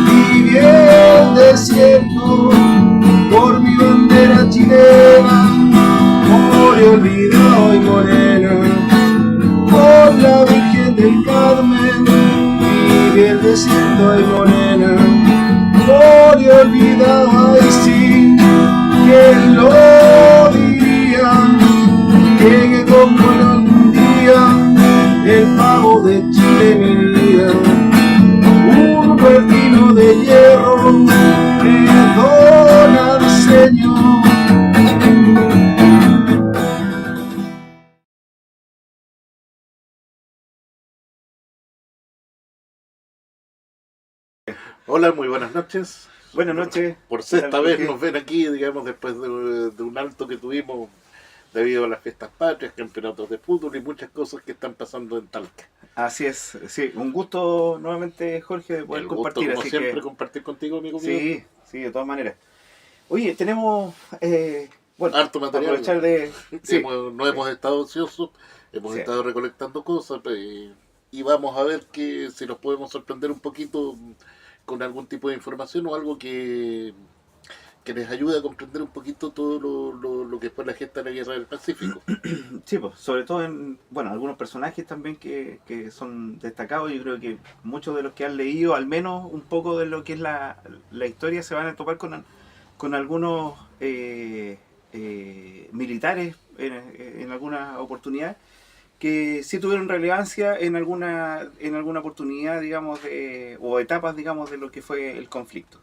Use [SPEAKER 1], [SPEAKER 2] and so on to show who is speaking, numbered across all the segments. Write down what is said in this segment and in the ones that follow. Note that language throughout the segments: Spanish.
[SPEAKER 1] viví el desierto por mi bandera chilena, murió el video y morena, por la Virgen del Carmen, viví el desierto y morena, murió olvidada y sí, ¿quién lo diría? Llegué como en algún día, el pago de Chile mi vida, un pertino de hierro, perdona Señor.
[SPEAKER 2] Hola, muy buenas noches.
[SPEAKER 3] Buenas noches.
[SPEAKER 2] Por sexta vez nos ven aquí, digamos, después de un alto que tuvimos debido a las fiestas patrias, campeonatos de fútbol y muchas cosas que están pasando en Talca.
[SPEAKER 3] Así es, sí, un gusto nuevamente, Jorge, de poder compartir.
[SPEAKER 2] Como
[SPEAKER 3] así
[SPEAKER 2] siempre,
[SPEAKER 3] que
[SPEAKER 2] compartir contigo, amigo mío.
[SPEAKER 3] Sí, de todas maneras. Oye, tenemos,
[SPEAKER 2] harto material.
[SPEAKER 3] Aprovechar de... Sí.
[SPEAKER 2] No hemos estado ociosos, hemos estado recolectando cosas y vamos a ver si nos podemos sorprender un poquito con algún tipo de información o algo que les ayude a comprender un poquito todo lo que fue la gesta de la Guerra del Pacífico.
[SPEAKER 3] Sí, pues, sobre todo en algunos personajes también que son destacados. Yo creo que muchos de los que han leído al menos un poco de lo que es la historia se van a topar con algunos militares en alguna oportunidad que sí tuvieron relevancia en alguna oportunidad, digamos, o etapas, digamos, de lo que fue el conflicto.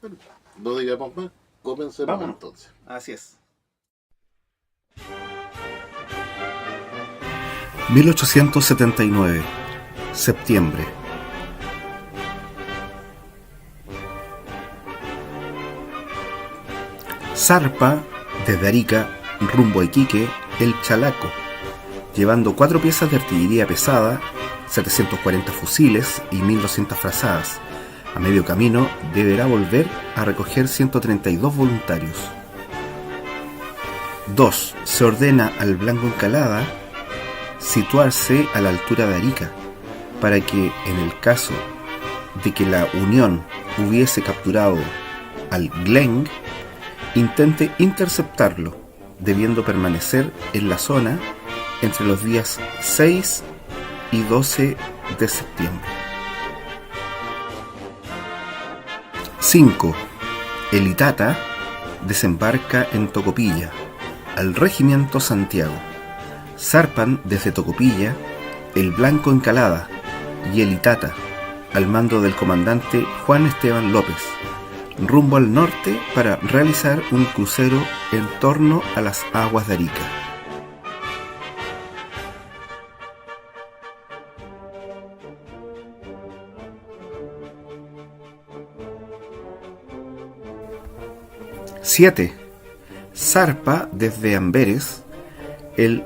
[SPEAKER 2] Bueno, no digamos más, comencemos. Vámonos. Entonces.
[SPEAKER 3] Así es.
[SPEAKER 4] 1879, septiembre. Zarpa desde Arica rumbo a Iquique el Chalaco, llevando 4 piezas de artillería pesada, 740 fusiles y 1200 frazadas. A medio camino deberá volver a recoger 132 voluntarios. 2. Se ordena al Blanco Encalada situarse a la altura de Arica, para que en el caso de que la Unión hubiese capturado al Glenn, intente interceptarlo, debiendo permanecer en la zona entre los días 6 y 12 de septiembre. 5. El Itata desembarca en Tocopilla, al Regimiento Santiago. Zarpan desde Tocopilla el Blanco Encalada y el Itata, al mando del comandante Juan Esteban López, rumbo al norte para realizar un crucero en torno a las aguas de Arica. ¡7! Zarpa desde Amberes el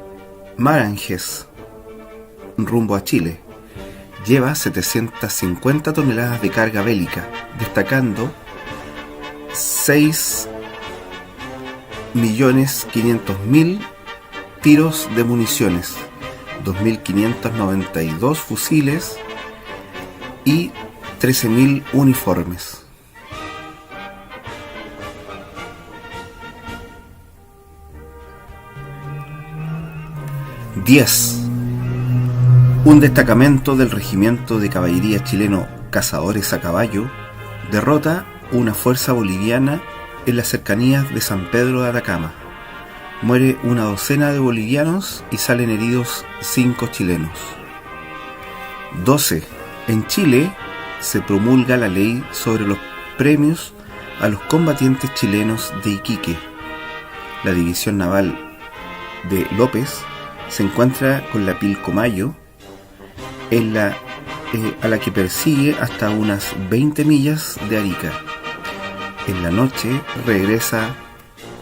[SPEAKER 4] Maranges rumbo a Chile. Lleva 750 toneladas de carga bélica, destacando 6.500.000 tiros de municiones, 2.592 fusiles y 13.000 uniformes. 10. Un destacamento del regimiento de caballería chileno Cazadores a Caballo derrota una fuerza boliviana en las cercanías de San Pedro de Atacama. Muere una docena de bolivianos y salen heridos 5 chilenos. 12. En Chile se promulga la ley sobre los premios a los combatientes chilenos de Iquique. La división naval de López se encuentra con la Pilcomayo a la que persigue hasta unas 20 millas de Arica. En la noche regresa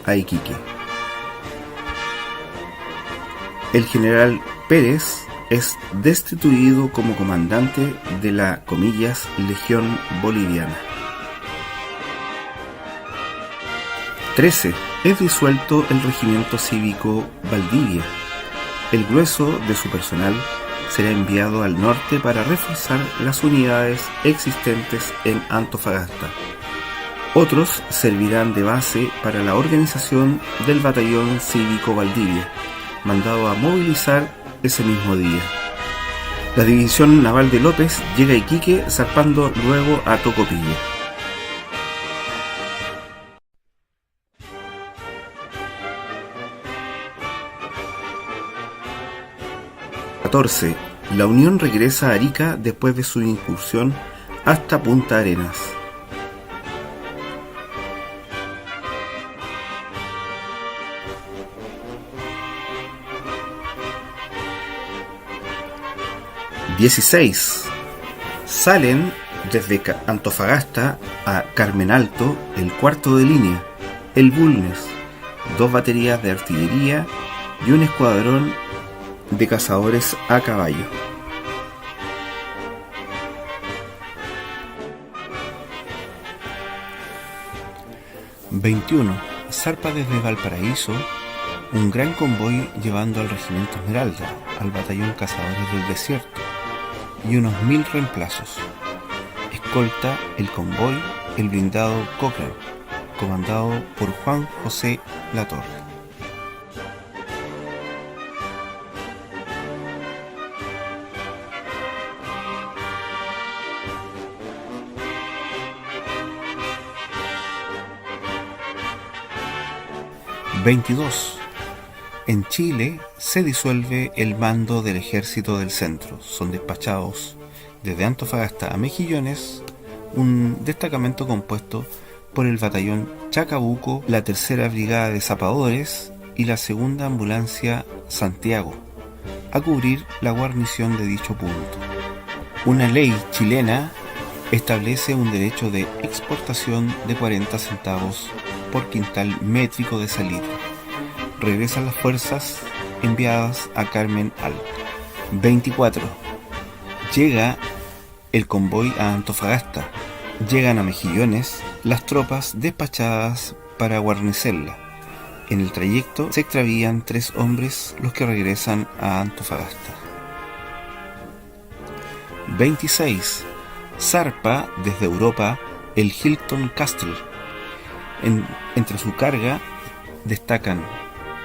[SPEAKER 4] a Iquique. El general Pérez es destituido como comandante de la, comillas, Legión Boliviana. 13. Es disuelto el regimiento cívico Valdivia. El grueso de su personal será enviado al norte para reforzar las unidades existentes en Antofagasta. Otros servirán de base para la organización del Batallón Cívico Valdivia, mandado a movilizar ese mismo día. La División Naval de López llega a Iquique, zarpando luego a Tocopilla. La Unión regresa a Arica después de su incursión hasta Punta Arenas. Salen desde Antofagasta a Carmen Alto el cuarto de línea, el Bulnes, 2 baterías de artillería y un escuadrón de cazadores a caballo. 21. Zarpa desde Valparaíso un gran convoy llevando al Regimiento Esmeralda, al Batallón Cazadores del Desierto y unos 1000 reemplazos. Escolta el convoy el blindado Cochrane, comandado por Juan José Latorre. En Chile se disuelve el mando del Ejército del Centro. Son despachados desde Antofagasta a Mejillones un destacamento compuesto por el batallón Chacabuco, la tercera brigada de zapadores y la segunda ambulancia Santiago, a cubrir la guarnición de dicho punto. Una ley chilena establece un derecho de exportación de 40 centavos por quintal métrico de salitre. Regresan las fuerzas enviadas a Carmen Alto. 24. Llega el convoy a Antofagasta. Llegan a Mejillones las tropas despachadas para guarnecerla. En el trayecto se extravían 3 hombres, los que regresan a Antofagasta. 26. Zarpa desde Europa el Hilton Castle. Entre su carga destacan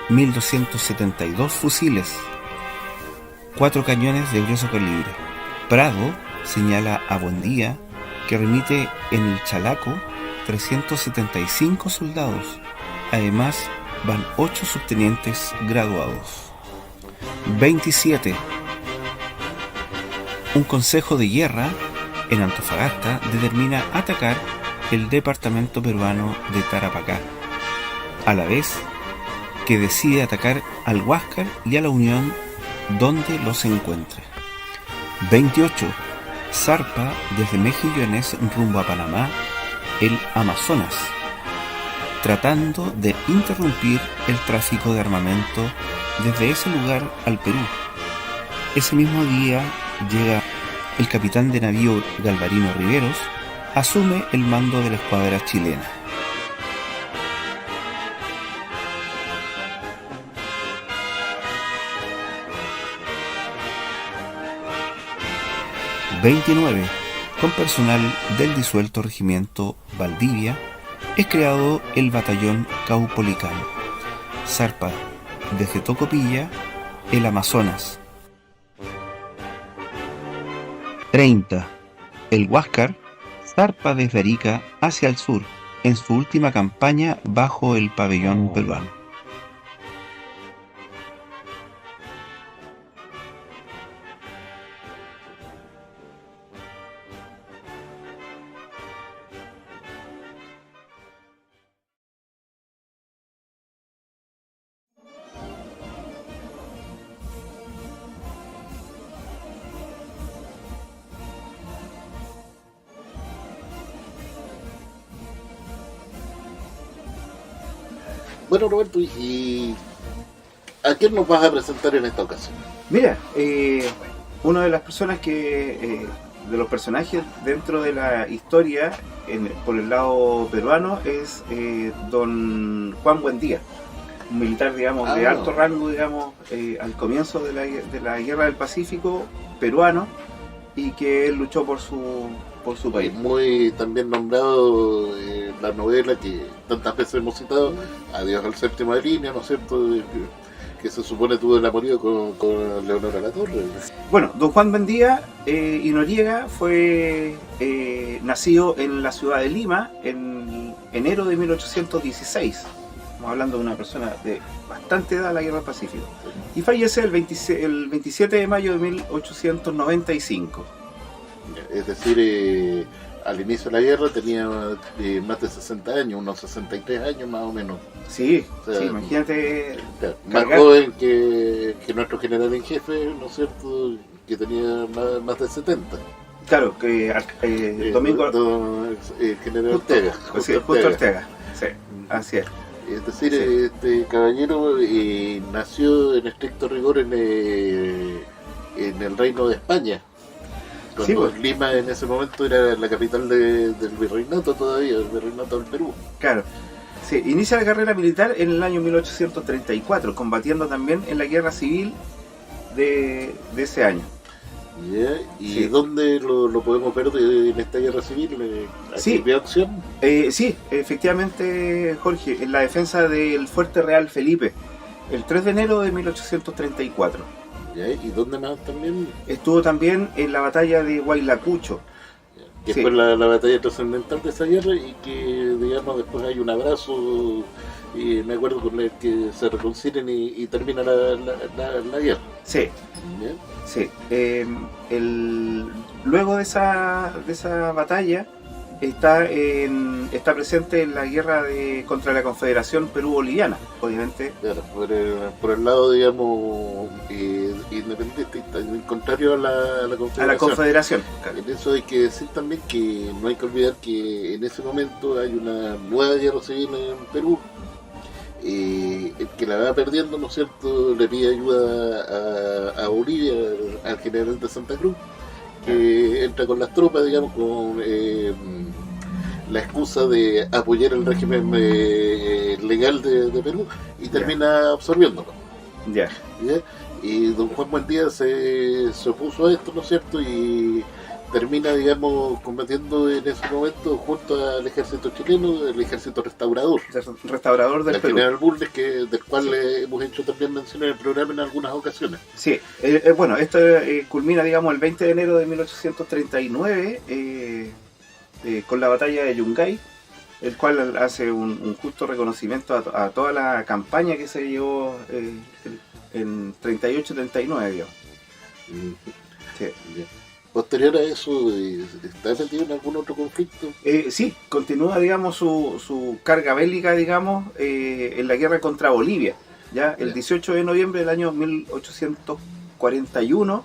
[SPEAKER 4] 1272 fusiles, 4 cañones de grueso calibre. Prado señala a Buendía que remite en el Chalaco 375 soldados. Además van 8 subtenientes graduados. 27. Un consejo de guerra en Antofagasta determina atacar el departamento peruano de Tarapacá, a la vez que decide atacar al Huáscar y a la Unión donde los encuentra. 28. Zarpa desde Mejillones rumbo a Panamá el Amazonas, tratando de interrumpir el tráfico de armamento desde ese lugar al Perú. Ese mismo día llega el capitán de navío Galvarino Riveros, asume el mando de la escuadra chilena. 29. Con personal del disuelto regimiento Valdivia, es creado el batallón Caupolicán. Zarpa desde Tocopilla el Amazonas. 30. El Huáscar zarpa desde Arica hacia el sur, en su última campaña bajo el pabellón peruano.
[SPEAKER 2] Bueno, Roberto, ¿y a quién nos vas a presentar en esta ocasión?
[SPEAKER 3] Mira, una de las personas que, de los personajes dentro de la historia, por el lado peruano, es don Juan Buendía. un militar, digamos, de alto rango, digamos, al comienzo de la Guerra del Pacífico peruano, y que él luchó por su país.
[SPEAKER 2] Muy también nombrado la novela que tantas veces hemos citado, Adiós al séptimo de línea, ¿no es cierto? Que se supone tuvo el amorío con Leonora Latorre.
[SPEAKER 3] Bueno, don Juan Buendía y Noriega nacido en la ciudad de Lima en enero de 1816. Estamos hablando de una persona de bastante edad a la Guerra del Pacífico. Y fallece el 27 de mayo de 1895.
[SPEAKER 2] Es decir, al inicio de la guerra tenía más de 60 años, unos 63 años más o menos.
[SPEAKER 3] Sí,
[SPEAKER 2] O sea,
[SPEAKER 3] sí, imagínate.
[SPEAKER 2] Más joven que nuestro general en jefe, ¿no es cierto? Que tenía más de 70.
[SPEAKER 3] Claro, que Domingo
[SPEAKER 2] el general Ortega.
[SPEAKER 3] Justo Ortega. Sí, así es.
[SPEAKER 2] Es decir,
[SPEAKER 3] Sí.
[SPEAKER 2] este caballero nació en estricto rigor en el Reino de España.
[SPEAKER 3] Sí,
[SPEAKER 2] Cuando
[SPEAKER 3] pues.
[SPEAKER 2] Lima en ese momento era la capital del virreinato todavía, el virreinato del Perú.
[SPEAKER 3] Claro. Sí, inicia la carrera militar en el año 1834, combatiendo también en la guerra civil de ese año.
[SPEAKER 2] ¿Ya? ¿Y
[SPEAKER 3] Sí.
[SPEAKER 2] dónde lo podemos ver en esta guerra civil? ¿Aquí
[SPEAKER 3] Sí.
[SPEAKER 2] de acción?
[SPEAKER 3] Sí, efectivamente, Jorge, en la defensa del Fuerte Real Felipe, el 3 de enero de 1834.
[SPEAKER 2] ¿Ya? ¿Y dónde más también?
[SPEAKER 3] Estuvo también en la batalla de Huaylacucho.
[SPEAKER 2] Que
[SPEAKER 3] Sí.
[SPEAKER 2] fue la batalla trascendental de esa guerra y que, digamos, después hay un abrazo, y me acuerdo con el que se reconcilian y termina la guerra.
[SPEAKER 3] Sí,
[SPEAKER 2] ¿Ya?
[SPEAKER 3] sí. Luego de esa batalla está presente en la guerra contra la Confederación Perú-Boliviana, obviamente.
[SPEAKER 2] Claro, por el lado, digamos, independentista, contrario a la Confederación.
[SPEAKER 3] A la Confederación.
[SPEAKER 2] En eso hay que decir también que no hay que olvidar que en ese momento hay una nueva guerra civil en Perú. El que la va perdiendo, ¿no es cierto?, le pide ayuda a Bolivia, al general de Santa Cruz, que entra con las tropas, digamos, con la excusa de apoyar el régimen legal de Perú, y termina absorbiéndolo.
[SPEAKER 3] Ya.
[SPEAKER 2] ¿Ya? Y don Juan Buendía se opuso a esto, ¿no es cierto?, y termina, digamos, combatiendo en ese momento junto al ejército chileno, el ejército restaurador.
[SPEAKER 3] Restaurador del
[SPEAKER 2] El
[SPEAKER 3] Perú.
[SPEAKER 2] general Bulnes, del cual
[SPEAKER 3] Sí.
[SPEAKER 2] hemos hecho también mención en el programa en algunas ocasiones.
[SPEAKER 3] Sí, bueno, esto culmina, digamos, el 20 de enero de 1839 con la batalla de Yungay, el cual hace un justo reconocimiento a toda la campaña que se llevó en 38-39, digamos. Sí.
[SPEAKER 2] Ya. Posterior a eso, ¿está metido en algún otro conflicto?
[SPEAKER 3] Sí, continúa, digamos, su carga bélica, digamos, en la guerra contra Bolivia. Ya el 18 de noviembre del año 1841,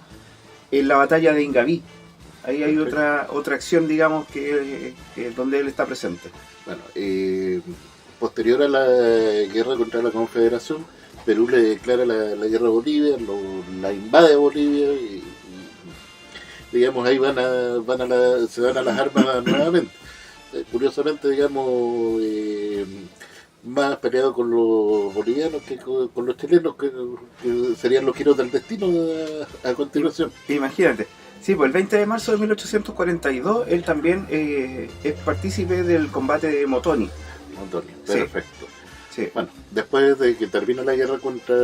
[SPEAKER 3] en la batalla de Ingaví. Ahí hay
[SPEAKER 2] Perfecto.
[SPEAKER 3] otra acción, digamos, que donde él está presente.
[SPEAKER 2] Bueno, posterior a la guerra contra la Confederación, Perú le declara la guerra a Bolivia, la invade a Bolivia y digamos, ahí se van a las armas nuevamente. Curiosamente, digamos, más peleado con los bolivianos que con los chilenos, que serían los giros del destino a continuación.
[SPEAKER 3] Imagínate. Sí, pues el 20 de marzo de 1842 él también es partícipe del combate de Motoni.
[SPEAKER 2] Antonio,
[SPEAKER 3] Sí.
[SPEAKER 2] perfecto.
[SPEAKER 3] Sí.
[SPEAKER 2] Bueno, después de que termina la guerra contra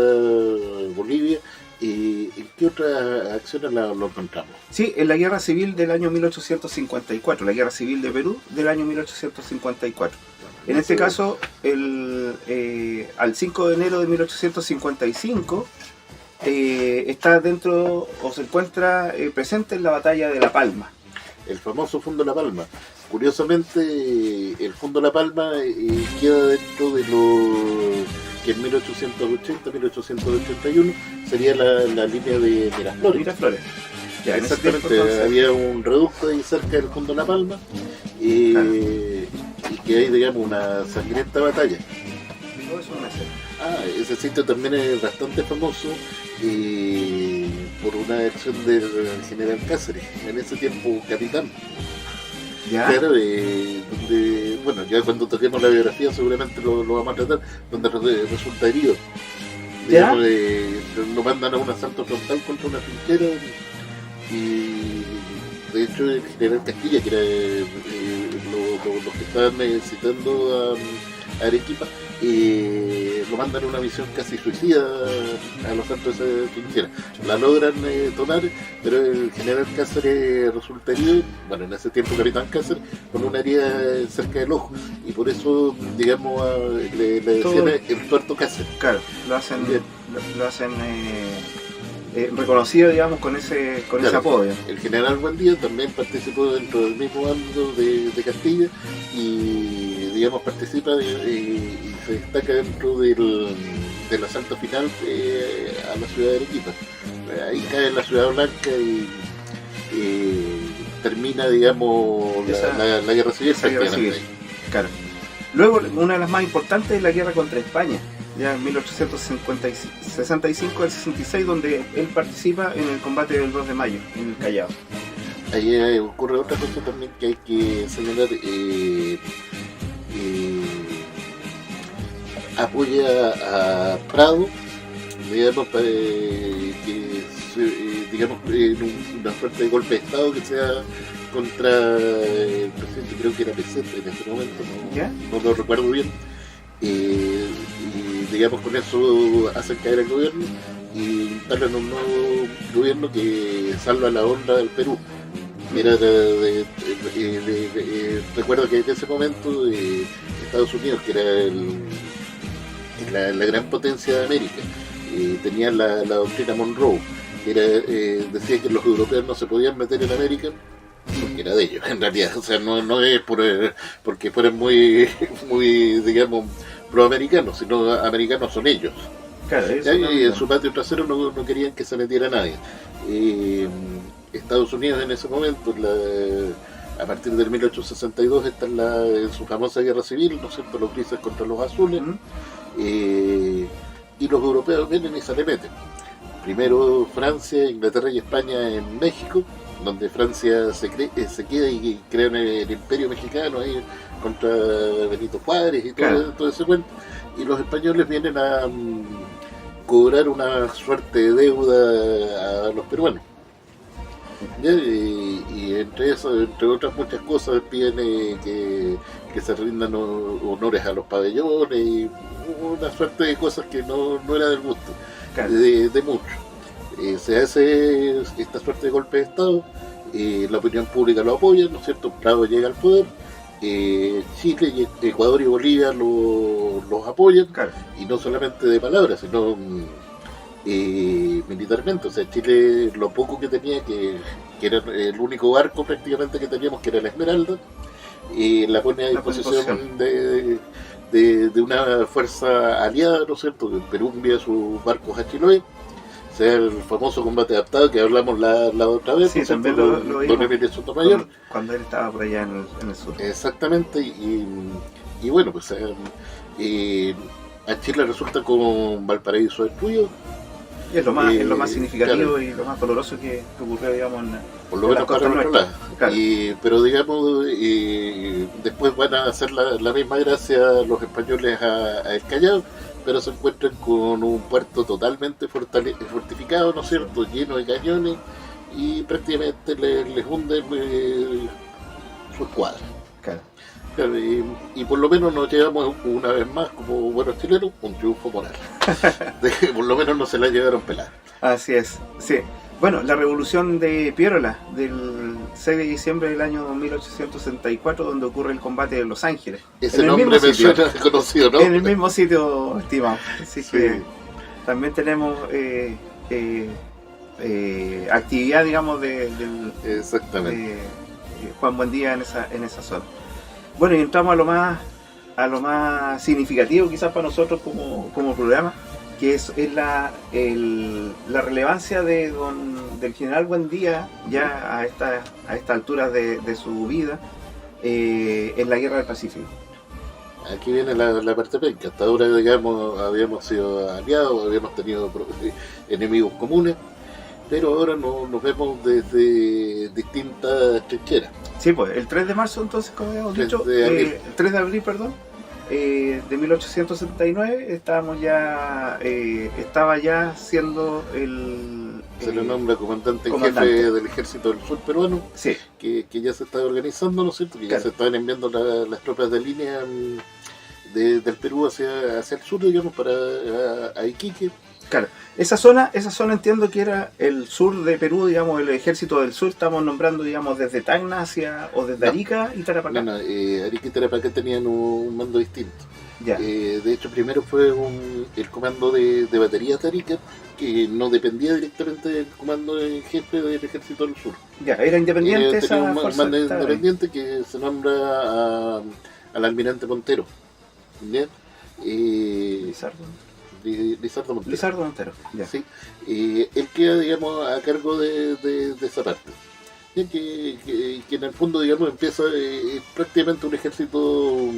[SPEAKER 2] Bolivia, ¿en qué otras acciones lo encontramos?
[SPEAKER 3] Sí, en la guerra civil del año 1854, la guerra civil de Perú del año 1854. En este caso, al 5 de enero de 1855, está dentro o se encuentra presente en la batalla de La Palma.
[SPEAKER 2] El famoso Fundo La Palma. Curiosamente, el Fundo La Palma queda dentro de lo que en 1880-1881 sería la línea de Miraflores.
[SPEAKER 3] Miraflores. Ya, en ese
[SPEAKER 2] Exactamente,
[SPEAKER 3] tiempo, entonces,
[SPEAKER 2] había un reducto ahí cerca del Fundo La Palma y que hay, digamos, una sangrienta batalla.
[SPEAKER 3] todo eso no sé.
[SPEAKER 2] Ese sitio también es bastante famoso por una acción del general Cáceres, en ese tiempo capitán.
[SPEAKER 3] Ya.
[SPEAKER 2] Claro, donde, bueno, ya cuando toquemos la biografía seguramente lo vamos a tratar, donde resulta herido.
[SPEAKER 3] ¿Ya?
[SPEAKER 2] Lo mandan a un asalto frontal contra una trinchera y de hecho el general Castilla, que era los que estaban citando a Arequipa, lo mandan a una misión casi suicida a los altos de esa trinchera. La logran tomar, pero el general Cáceres resulta herido, bueno, en ese tiempo capitán Cáceres, con una herida cerca del ojo, y por eso, digamos, le decían el tuerto Cáceres.
[SPEAKER 3] Claro, lo hacen reconocido, digamos, con ese apodo.
[SPEAKER 2] El general Buendía también participó dentro del mismo bando de Castilla y, digamos, participa y se destaca dentro del asalto final a la ciudad de Arequipa. Ahí cae en la Ciudad Blanca y termina, digamos, la guerra civil.
[SPEAKER 3] Claro. Luego, una de las más importantes es la guerra contra España, ya en 1865 al 66, donde él participa en el combate del 2 de mayo, en el Callao.
[SPEAKER 2] Ahí ocurre otra cosa también que hay que señalar. Apoya a Prado, digamos, para digamos, una suerte de golpe de Estado que sea contra el presidente, creo que era Pesete en ese momento, no lo recuerdo bien. Y digamos, con eso hacen caer al gobierno y instalan un nuevo gobierno que salva la honra del Perú. Mira, recuerdo que en ese momento Estados Unidos, que era la gran potencia de América, tenía la doctrina Monroe, que decía que los europeos no se podían meter en América porque era de ellos, en realidad. O sea, no es porque fueran muy, digamos, proamericanos, sino americanos son ellos.
[SPEAKER 3] Claro,
[SPEAKER 2] y en su patio trasero no querían que se metiera nadie. Estados Unidos en ese momento, a partir del 1862, está en su famosa guerra civil, ¿no es cierto?, los grises contra los azules, y los europeos vienen y se le meten. Primero Francia, Inglaterra y España en México, donde Francia se queda y crean el imperio mexicano ahí contra Benito Juárez y todo ese cuento, y los españoles vienen a cobrar una suerte de deuda a los peruanos. Y entre otras muchas cosas piden que se rindan honores a los pabellones y una suerte de cosas que no era del gusto de muchos. Se hace esta suerte de golpe de Estado, la opinión pública lo apoya, ¿no es cierto? Prado llega al poder, Chile, Ecuador y Bolivia los apoyan, y no solamente de palabras, sino militarmente. O sea, Chile, lo poco que tenía, que era el único barco prácticamente que teníamos, que era la Esmeralda, la pone a disposición de una fuerza aliada, ¿no es cierto? Perú envía sus barcos a Chiloé, sea el famoso combate adaptado que hablamos la otra vez,
[SPEAKER 3] sí, también lo
[SPEAKER 2] Don Emilio Sotomayor,
[SPEAKER 3] cuando él estaba por allá en el sur.
[SPEAKER 2] Exactamente, y bueno, pues a Chile resulta con Valparaíso destruido.
[SPEAKER 3] Y es lo más significativo, y lo más doloroso que ocurrió, digamos,
[SPEAKER 2] por lo menos para nuestro lado. Pero digamos, después van a hacer la misma gracia los españoles a El Callao, pero se encuentran con un puerto totalmente fortificado, ¿no es cierto?, lleno de cañones, y prácticamente les hunden su escuadra. Y por lo menos nos llevamos una vez más, como buenos chilenos, un triunfo moral. Por lo menos no se la llevaron pelada.
[SPEAKER 3] Así es, sí. Bueno, la revolución de Piérola, del 6 de diciembre del año 1864, donde ocurre el combate de Los Ángeles.
[SPEAKER 2] Ese nombre me suena conocido, ¿no?
[SPEAKER 3] En el mismo sitio, estimado. Así que también tenemos actividad, digamos,
[SPEAKER 2] exactamente,
[SPEAKER 3] de Juan Buendía en esa zona. Bueno, y entramos a lo más significativo quizás para nosotros como programa, que es la relevancia del general Buendía ya a esta altura de su vida en la Guerra del Pacífico.
[SPEAKER 2] Aquí viene la parte penca. Hasta ahora, digamos, habíamos sido aliados, habíamos tenido enemigos comunes, pero ahora nos vemos desde distintas trincheras.
[SPEAKER 3] Sí, pues el 3 de marzo entonces, como habíamos
[SPEAKER 2] 3
[SPEAKER 3] dicho,
[SPEAKER 2] de abril.
[SPEAKER 3] el 3 de abril, perdón, de 1879 estaba ya siendo
[SPEAKER 2] Se le nombra comandante en
[SPEAKER 3] comandante.
[SPEAKER 2] jefe del ejército del sur peruano,
[SPEAKER 3] Sí,
[SPEAKER 2] que ya se está organizando, ¿no es cierto? Que ya
[SPEAKER 3] Claro.
[SPEAKER 2] se están enviando las tropas de línea del Perú hacia el sur, digamos, para a Iquique.
[SPEAKER 3] claro. Esa zona entiendo que era el sur de Perú, digamos, el ejército del sur, estamos nombrando, digamos, desde Tacna o desde
[SPEAKER 2] No.
[SPEAKER 3] Arica y Tarapacá.
[SPEAKER 2] No, Arica y Tarapacá tenían un mando distinto.
[SPEAKER 3] Ya,
[SPEAKER 2] De hecho, primero fue el comando de baterías de Arica, que no dependía directamente del comando en jefe del ejército del sur.
[SPEAKER 3] ya, era independiente
[SPEAKER 2] Tenía
[SPEAKER 3] esa
[SPEAKER 2] un
[SPEAKER 3] fuerza.
[SPEAKER 2] mando
[SPEAKER 3] que estaba ahí.
[SPEAKER 2] independiente que se nombra al almirante Montero. ¿Bien? Lizardo Montero.
[SPEAKER 3] Lizardo Montero. Ya.
[SPEAKER 2] Sí. Él queda, digamos, a cargo de esa parte. Ya que en el fondo, digamos, empieza prácticamente un ejército.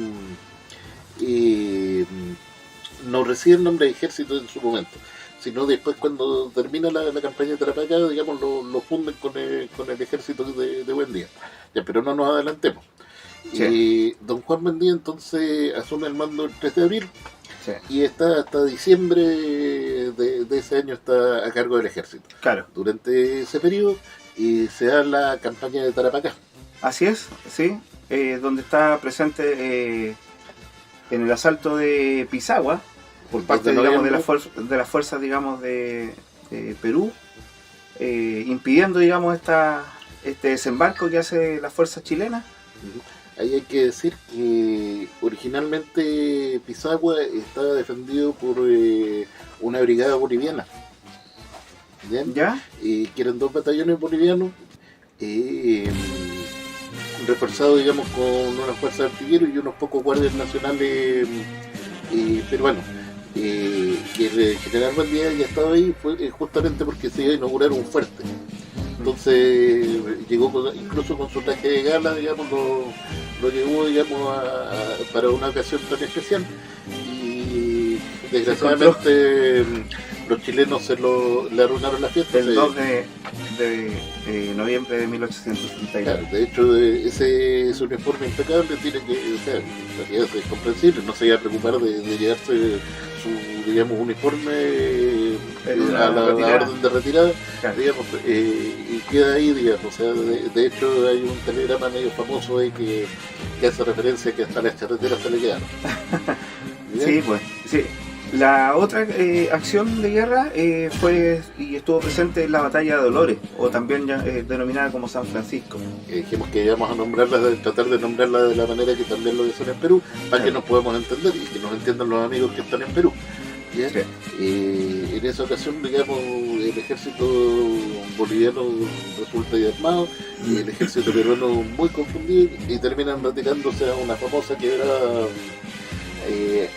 [SPEAKER 2] No recibe el nombre de ejército en su momento, sino después cuando termina la campaña de Tarapacá, digamos, lo funden con el ejército de Buendía. Ya, pero no nos adelantemos.
[SPEAKER 3] Sí.
[SPEAKER 2] Don Juan Buendía entonces asume el mando el 3 de abril
[SPEAKER 3] Sí,
[SPEAKER 2] y está hasta diciembre de ese año está a cargo del ejército.
[SPEAKER 3] claro.
[SPEAKER 2] Durante ese periodo se da la campaña de Tarapacá.
[SPEAKER 3] Así es, sí. Donde está presente en el asalto de Pisagua, por parte,
[SPEAKER 2] Desde
[SPEAKER 3] digamos,
[SPEAKER 2] noviembre.
[SPEAKER 3] de las fuerzas, digamos, de Perú, impidiendo, digamos, este desembarco que hace las fuerzas chilenas.
[SPEAKER 2] Ahí hay que decir que originalmente Pisagua estaba defendido por una brigada boliviana. ¿Bien?
[SPEAKER 3] ¿Ya?
[SPEAKER 2] Que eran 2 batallones bolivianos reforzados, digamos, con una fuerza de artilleros y unos pocos guardias nacionales peruanos. Que el general Buendía ya estaba ahí justamente porque se iba a inaugurar un fuerte. Entonces llegó incluso con su traje de gala, digamos, lo llevó, digamos, para una ocasión tan especial y desgraciadamente los chilenos le arruinaron la fiesta.
[SPEAKER 3] El 2 de noviembre de 1879.
[SPEAKER 2] Claro, de hecho ese uniforme impecable tiene que, o sea, en realidad es comprensible, no se iba a preocupar de llevarse su, digamos, uniforme a la orden de retirada,
[SPEAKER 3] Claro.
[SPEAKER 2] digamos, y queda ahí, digamos, o sea, de hecho hay un telegrama medio famoso ahí que hace referencia a que hasta las charreteras se le quedaron. ¿Bien?
[SPEAKER 3] Sí, pues, sí. La otra acción de guerra fue y estuvo presente en la batalla de Dolores, o también ya, denominada como San Francisco.
[SPEAKER 2] Dijimos que íbamos a tratar de nombrarla de la manera que también lo dicen en Perú, para que nos podamos entender y que nos entiendan los amigos que están en Perú. ¿Bien?
[SPEAKER 3] Sí.
[SPEAKER 2] En esa ocasión, digamos, el ejército boliviano resulta desarmado y el ejército peruano muy confundido y terminan retirándose a una famosa quebrada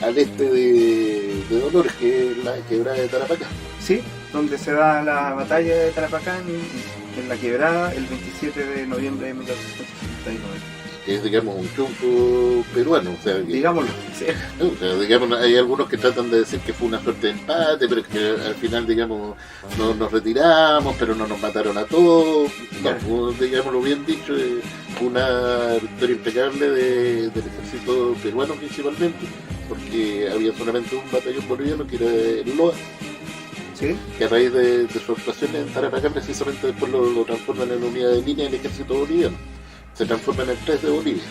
[SPEAKER 2] al este de Dolores, que es la quebrada de Tarapacá.
[SPEAKER 3] Sí, donde se da la batalla de Tarapacá en la quebrada el 27 de noviembre de 1869.
[SPEAKER 2] Que es, digamos, un triunfo peruano, o sea, que,
[SPEAKER 3] Digámoslo, sí.
[SPEAKER 2] o sea, digamos, hay algunos que tratan de decir que fue una suerte de empate, pero es que al final, digamos, no nos retiramos, pero no nos mataron a todos. No, digámoslo bien dicho, fue una victoria impecable del ejército peruano principalmente, porque había solamente un batallón boliviano que era el LOA,
[SPEAKER 3] Sí,
[SPEAKER 2] que a raíz de su actuación en Tarapacá precisamente después lo transforman en unidad de línea del ejército boliviano. Se transforma en el 3 de Bolivia.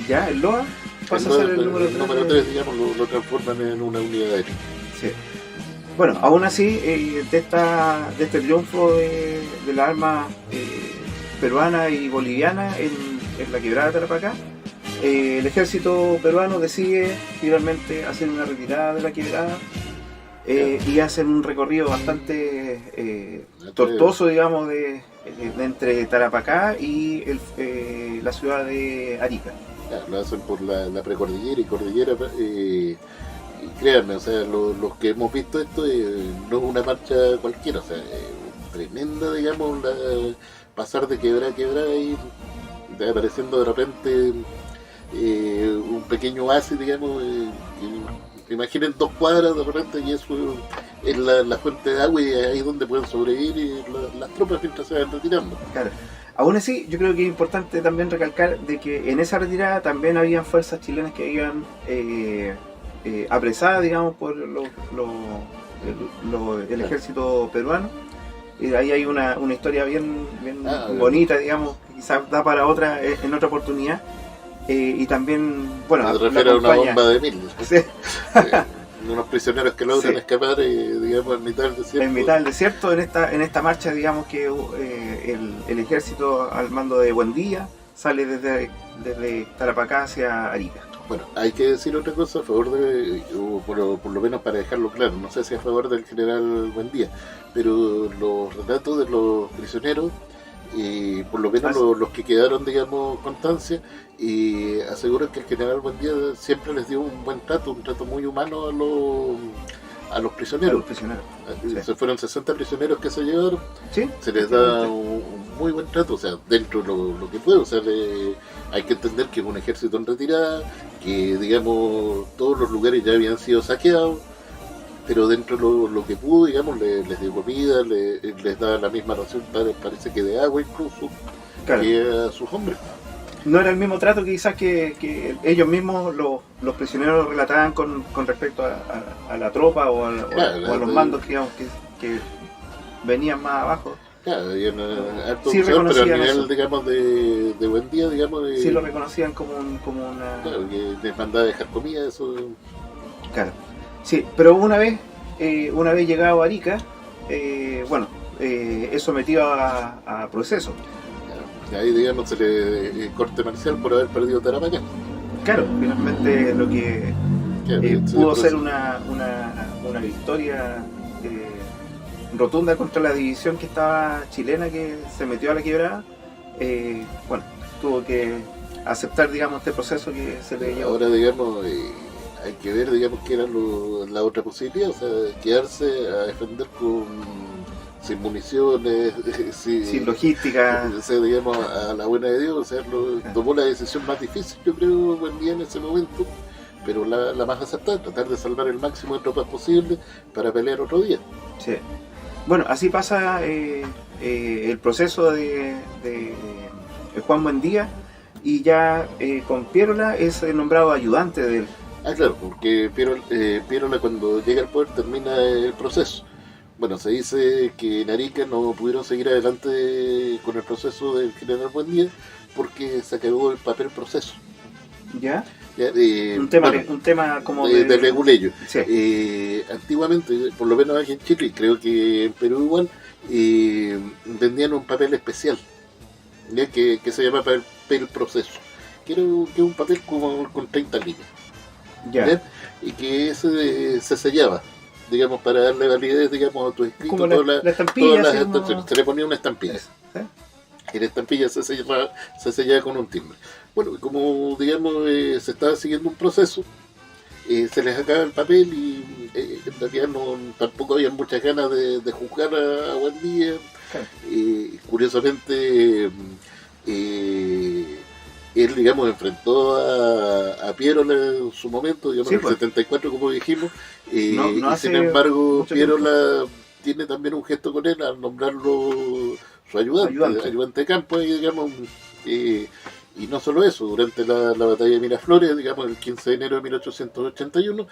[SPEAKER 3] ya el LOA pasa a ser el número 3.
[SPEAKER 2] Digamos, lo transforman en una unidad aérea.
[SPEAKER 3] Sí. Bueno, aún así, de este triunfo de la arma peruana y boliviana en la quebrada de Tarapacá, el ejército peruano decide finalmente hacer una retirada de la quebrada y hacen un recorrido bastante tortuoso, digamos, de entre Tarapacá y la ciudad de Arica.
[SPEAKER 2] Ya, lo hacen por la precordillera y cordillera. Y créanme, o sea, los que hemos visto esto no es una marcha cualquiera, o sea, tremenda, digamos, pasar de quebrada a quebrada y apareciendo de repente un pequeño oasis, digamos, imaginen 2 cuadras de repente y eso es la fuente de agua y ahí es donde pueden sobrevivir y las tropas mientras se van retirando.
[SPEAKER 3] Claro. Aún así, yo creo que es importante también recalcar de que en esa retirada también habían fuerzas chilenas que iban apresadas, digamos, por el ejército peruano. Y ahí hay una historia bien bonita, digamos, que quizás da para otra en otra oportunidad. Y también, bueno,
[SPEAKER 2] me refiero a una bomba de mil.
[SPEAKER 3] Sí.
[SPEAKER 2] Unos prisioneros que logran escapar, digamos, en mitad del desierto.
[SPEAKER 3] En mitad del desierto, en esta marcha, digamos que el ejército al mando de Buendía sale desde Tarapacá hacia Arica.
[SPEAKER 2] Bueno, hay que decir otra cosa a favor de, o por lo menos para dejarlo claro, no sé si a favor del general Buendía, pero los relatos de los prisioneros, por lo menos los que quedaron, digamos, constancia, aseguran que el general Buendía siempre les dio un buen trato, un trato muy humano a los prisioneros.
[SPEAKER 3] Sí.
[SPEAKER 2] Se fueron 60 prisioneros que se llevaron,
[SPEAKER 3] ¿Sí?
[SPEAKER 2] se les da un muy buen trato, o sea, dentro de lo que puede, o sea, hay que entender que es un ejército en retirada, que, digamos, todos los lugares ya habían sido saqueados, pero dentro de lo que pudo, digamos, les dio comida, les da la misma ración, parece que de agua incluso,
[SPEAKER 3] Claro.
[SPEAKER 2] que a sus hombres.
[SPEAKER 3] No era el mismo trato quizás que ellos mismos, los prisioneros, relataban con respecto a la tropa o a los mandos, digamos, que venían más abajo.
[SPEAKER 2] Claro, habían harto
[SPEAKER 3] Sí,
[SPEAKER 2] opción, pero a
[SPEAKER 3] reconocían
[SPEAKER 2] nivel,
[SPEAKER 3] eso.
[SPEAKER 2] digamos, de buen día, digamos,
[SPEAKER 3] Sí lo reconocían como una...
[SPEAKER 2] claro, que les mandaba a dejar comida, eso.
[SPEAKER 3] Claro. Sí, pero una vez llegado a Arica, es sometido a proceso.
[SPEAKER 2] Ahí, digamos, se le corte marcial por haber perdido Tarapacá.
[SPEAKER 3] Claro, finalmente lo que pudo ser una victoria rotunda contra la división que estaba chilena, que se metió a la quebrada. Tuvo que aceptar, digamos, este proceso que se le llevó.
[SPEAKER 2] Ahora, digamos, hay que ver, digamos, que era la otra posibilidad, o sea, quedarse a defender sin municiones,
[SPEAKER 3] sin logística.
[SPEAKER 2] O sea, digamos, a la buena de Dios, o sea, tomó la decisión más difícil, yo creo, buen día en ese momento, pero la más acertada, tratar de salvar el máximo de tropas posible para pelear otro día.
[SPEAKER 3] Sí. Bueno, así pasa el proceso de Juan Buendía, y ya con Pierola es nombrado ayudante de él.
[SPEAKER 2] Claro, porque Pierola cuando llega al poder termina el proceso. Bueno, se dice que en Arica no pudieron seguir adelante con el proceso del general Buendía porque se acabó el papel proceso.
[SPEAKER 3] ¿Ya?
[SPEAKER 2] Un
[SPEAKER 3] tema como
[SPEAKER 2] de leguleyo.
[SPEAKER 3] Sí.
[SPEAKER 2] Antiguamente, por lo menos aquí en Chile, y creo que en Perú igual, vendían un papel especial, ¿ya? Que se llama papel proceso, que es un papel como con 30 líneas.
[SPEAKER 3] Ya.
[SPEAKER 2] Y que se sellaba, digamos, para darle validez, digamos, a tu escrito.
[SPEAKER 3] Como la estampilla,
[SPEAKER 2] se le ponía una estampilla.
[SPEAKER 3] ¿Sí?
[SPEAKER 2] Y la estampilla se sellaba con un timbre. Bueno, como, digamos, se estaba siguiendo un proceso, se les acaba el papel y en realidad tampoco había muchas ganas de juzgar a Buendía.
[SPEAKER 3] Claro.
[SPEAKER 2] Curiosamente, él, digamos, enfrentó a Pierola en su momento, digamos,
[SPEAKER 3] Sí,
[SPEAKER 2] en el
[SPEAKER 3] pues.
[SPEAKER 2] 74, como dijimos,
[SPEAKER 3] No
[SPEAKER 2] y
[SPEAKER 3] hace
[SPEAKER 2] sin embargo
[SPEAKER 3] mucho
[SPEAKER 2] Pierola tiene también un gesto con él al nombrarlo su ayudante de campo, digamos, y no solo eso, durante la batalla de Miraflores, digamos, el 15 de enero de 1881,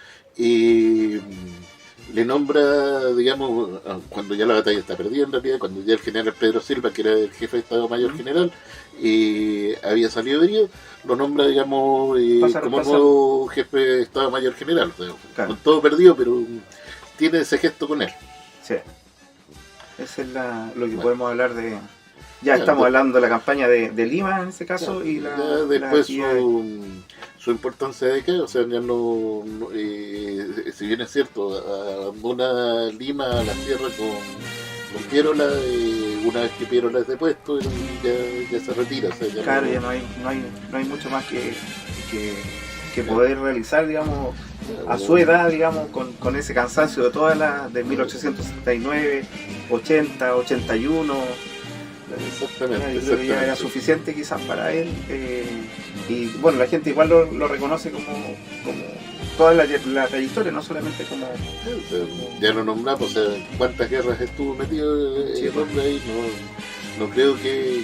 [SPEAKER 2] le nombra, digamos, cuando ya la batalla está perdida en realidad, cuando ya el general Pedro Silva, que era el jefe de Estado Mayor General, había salido herido, lo nombra, digamos, como nuevo jefe de Estado Mayor General, o sea,
[SPEAKER 3] Claro.
[SPEAKER 2] con todo perdido, pero tiene ese gesto con él.
[SPEAKER 3] Sí. Esa es lo que
[SPEAKER 2] Bueno.
[SPEAKER 3] podemos hablar de... Ya
[SPEAKER 2] Claro,
[SPEAKER 3] estamos hablando de la campaña de Lima en ese caso,
[SPEAKER 2] Claro,
[SPEAKER 3] y
[SPEAKER 2] ya
[SPEAKER 3] la
[SPEAKER 2] después
[SPEAKER 3] actividad
[SPEAKER 2] su importancia decae, o sea, ya no si bien es cierto, abandona Lima a la sierra con Pierola, una vez que Pierola es depuesto, él ya se retira, o sea, ya
[SPEAKER 3] Claro,
[SPEAKER 2] no,
[SPEAKER 3] ya no hay mucho más que poder realizar, digamos, a su edad, digamos, con ese cansancio de todas las de 1879, 80, 81.
[SPEAKER 2] Exactamente,
[SPEAKER 3] Yo creo que ya era suficiente quizás para él, y bueno, la gente igual lo reconoce como toda la trayectoria, no solamente como...
[SPEAKER 2] O sea, ya lo nombramos, o sea, cuántas guerras estuvo metido
[SPEAKER 3] Sí,
[SPEAKER 2] el hombre ahí, no creo que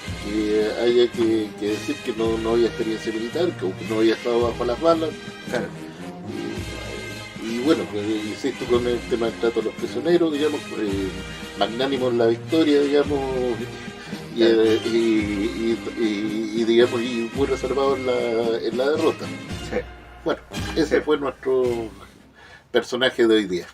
[SPEAKER 2] haya que decir que no había experiencia militar, que no había estado bajo las balas.
[SPEAKER 3] Claro.
[SPEAKER 2] Y bueno, insisto con el tema del trato a los prisioneros, digamos, magnánimo en la victoria, digamos, y digamos, y muy reservado en la derrota.
[SPEAKER 3] Sí.
[SPEAKER 2] Bueno, ese fue nuestro personaje de hoy día.